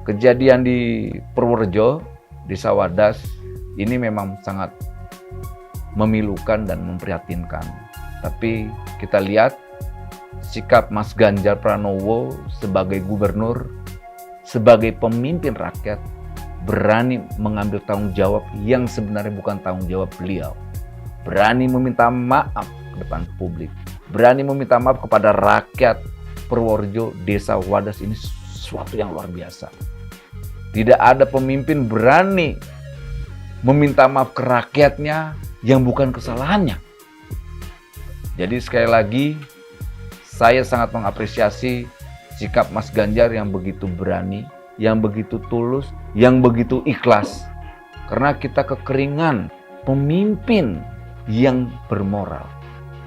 Kejadian di Purworejo, Desa Wadas, ini memang sangat memilukan dan memprihatinkan. Tapi kita lihat sikap Mas Ganjar Pranowo sebagai gubernur, sebagai pemimpin rakyat, berani mengambil tanggung jawab yang sebenarnya bukan tanggung jawab beliau. Berani meminta maaf ke depan publik, berani meminta maaf kepada rakyat Purworejo, Desa Wadas, ini sesuatu yang luar biasa. Tidak ada pemimpin berani meminta maaf ke rakyatnya yang bukan kesalahannya. Jadi sekali lagi, saya sangat mengapresiasi sikap Mas Ganjar yang begitu berani, yang begitu tulus, yang begitu ikhlas. Karena kita kekeringan pemimpin yang bermoral.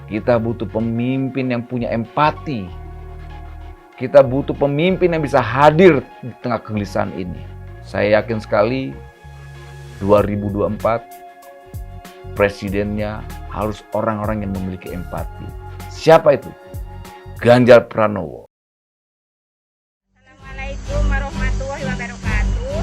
Kita butuh pemimpin yang punya empati. Kita butuh pemimpin yang bisa hadir di tengah kegelisahan ini. Saya yakin sekali 2024 presidennya harus orang-orang yang memiliki empati. Siapa itu? Ganjar Pranowo. Assalamualaikum warahmatullahi wabarakatuh.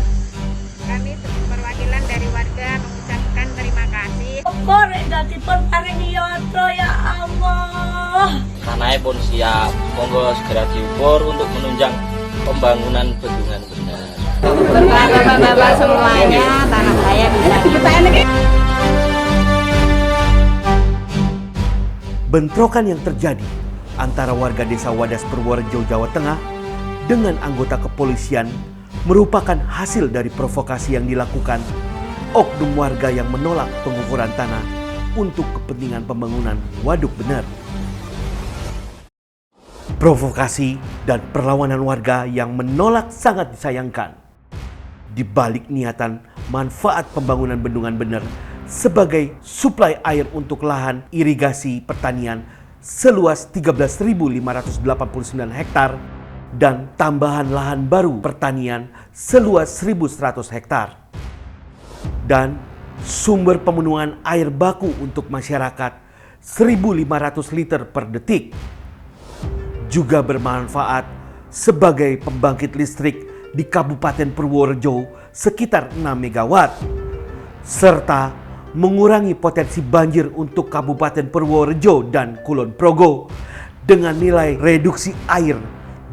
Kami perwakilan dari warga mengucapkan terima kasih. Korek dadi paringi yoto ya Allah. Tanahnya pun siap, monggo segera diukur untuk menunjang pembangunan bendungan benar. Bapak-bapak semuanya, tanah saya bisa kita. Bentrokan yang terjadi antara warga Desa Wadas Purworejo, Jawa Tengah dengan anggota kepolisian merupakan hasil dari provokasi yang dilakukan oknum warga yang menolak pengukuran tanah untuk kepentingan pembangunan waduk bener. Provokasi dan perlawanan warga yang menolak sangat disayangkan. Di balik niatan manfaat pembangunan bendungan bener sebagai suplai air untuk lahan irigasi pertanian seluas 13.589 hektar dan tambahan lahan baru pertanian seluas 1.100 hektar. Dan sumber pemenuhan air baku untuk masyarakat 1.500 liter per detik. Juga bermanfaat sebagai pembangkit listrik di Kabupaten Purworejo sekitar 6 megawatt. Serta mengurangi potensi banjir untuk Kabupaten Purworejo dan Kulon Progo dengan nilai reduksi air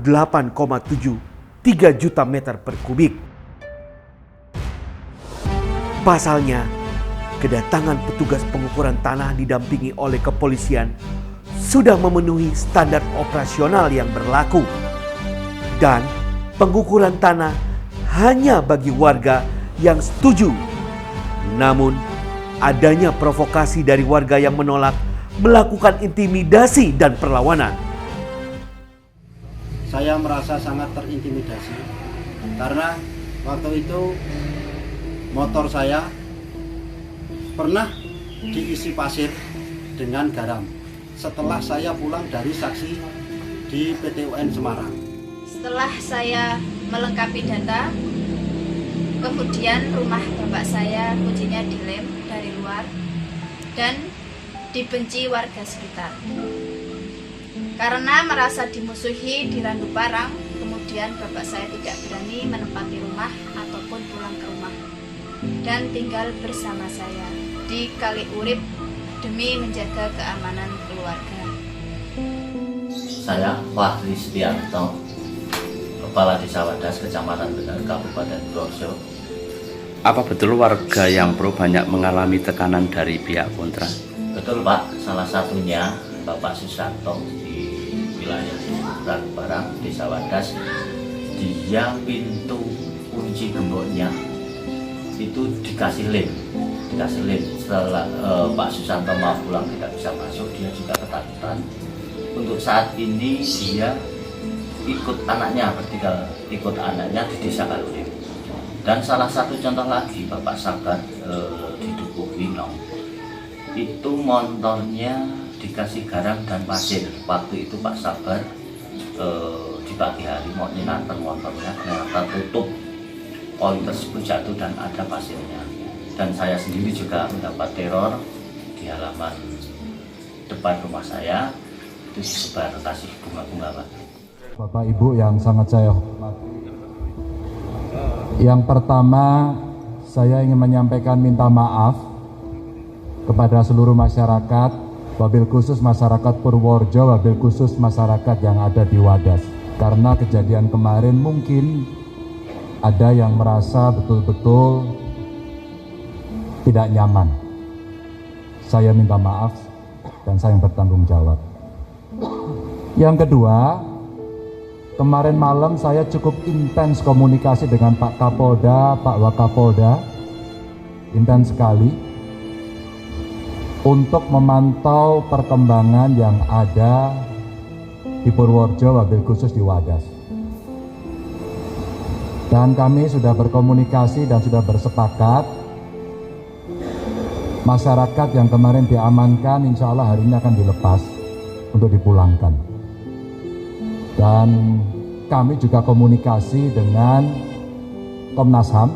8,73 juta meter per kubik. Pasalnya, kedatangan petugas pengukuran tanah didampingi oleh kepolisian sudah memenuhi standar operasional yang berlaku. Dan pengukuran tanah hanya bagi warga yang setuju. Namun, adanya provokasi dari warga yang menolak melakukan intimidasi dan perlawanan. Saya merasa sangat terintimidasi karena waktu itu motor saya pernah diisi pasir dengan garam setelah saya pulang dari saksi di PT UN Semarang. Setelah saya melengkapi data, kemudian rumah bapak saya kuncinya dilem dari luar dan dibenci warga sekitar. Karena merasa dimusuhi di Randu Parang, kemudian bapak saya tidak berani menempati rumah ataupun pulang ke rumah dan tinggal bersama saya di Kali Urip demi menjaga keamanan keluarga. Saya Fahri Setianto, Kepala Desa Wadas, Kecamatan Bener, Kabupaten Purworejo. Apa betul warga yang pro banyak mengalami tekanan dari pihak kontra? Betul Pak, salah satunya Bapak Susanto di wilayah Randu Parang, Desa Wadas. Dia pintu kunci gemboknya itu dikasih lem. Setelah Pak Susanto mau pulang tidak bisa masuk, dia juga ketakutan. Untuk saat ini dia ikut anaknya di Desa Kalurip. Dan salah satu contoh lagi Bapak Sabar di Dukuh Winong, itu motornya dikasih garam dan pasir. Waktu itu Pak Sabar di pagi hari mau nyantar motornya, ternyata tutup, oli tersebut jatuh dan ada pasirnya. Dan saya sendiri juga mendapat teror di halaman depan rumah saya, itu disebar kasih bunga-bunga Pak. Bapak Ibu yang sangat saya hormati, Yang pertama, saya ingin menyampaikan minta maaf kepada seluruh masyarakat, wabil khusus masyarakat Purworejo, wabil khusus masyarakat yang ada di Wadas. Karena kejadian kemarin mungkin ada yang merasa betul-betul tidak nyaman. Saya minta maaf dan saya yang bertanggung jawab. Yang kedua, kemarin malam saya cukup intens komunikasi dengan Pak Kapolda, Pak Wakapolda, intens sekali untuk memantau perkembangan yang ada di Purworejo, wabil khusus di Wadas. Dan kami sudah berkomunikasi dan sudah bersepakat, masyarakat yang kemarin diamankan insya Allah hari ini akan dilepas untuk dipulangkan. Dan kami juga komunikasi dengan Komnas HAM,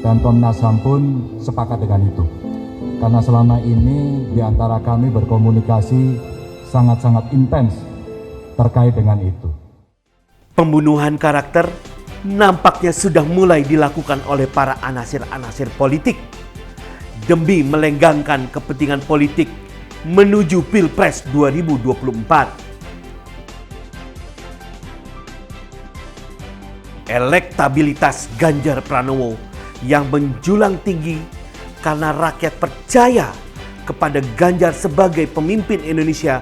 dan Komnas HAM pun sepakat dengan itu. Karena selama ini di antara kami berkomunikasi sangat-sangat intens terkait dengan itu. Pembunuhan karakter nampaknya sudah mulai dilakukan oleh para anasir-anasir politik demi melenggangkan kepentingan politik menuju Pilpres 2024. Elektabilitas Ganjar Pranowo yang menjulang tinggi karena rakyat percaya kepada Ganjar sebagai pemimpin Indonesia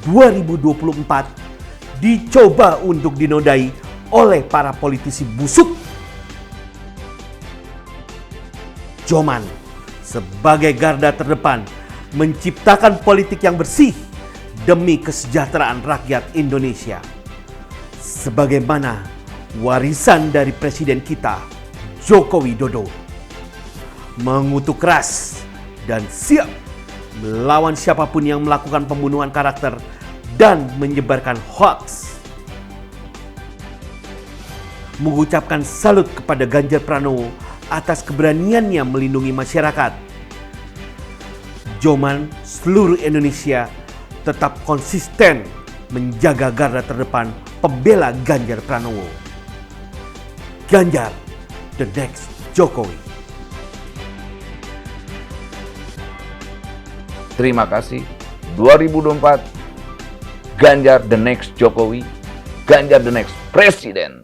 2024 dicoba untuk dinodai oleh para politisi busuk. Joman sebagai garda terdepan menciptakan politik yang bersih demi kesejahteraan rakyat Indonesia. Sebagaimana warisan dari Presiden kita, Joko Widodo, mengutuk keras dan siap melawan siapapun yang melakukan pembunuhan karakter dan menyebarkan hoax. Mengucapkan salut kepada Ganjar Pranowo atas keberaniannya melindungi masyarakat. Joman seluruh Indonesia tetap konsisten menjaga garda terdepan pembela Ganjar Pranowo. Ganjar, the next Jokowi. Terima kasih. 2024, Ganjar the next Jokowi, Ganjar the next Presiden.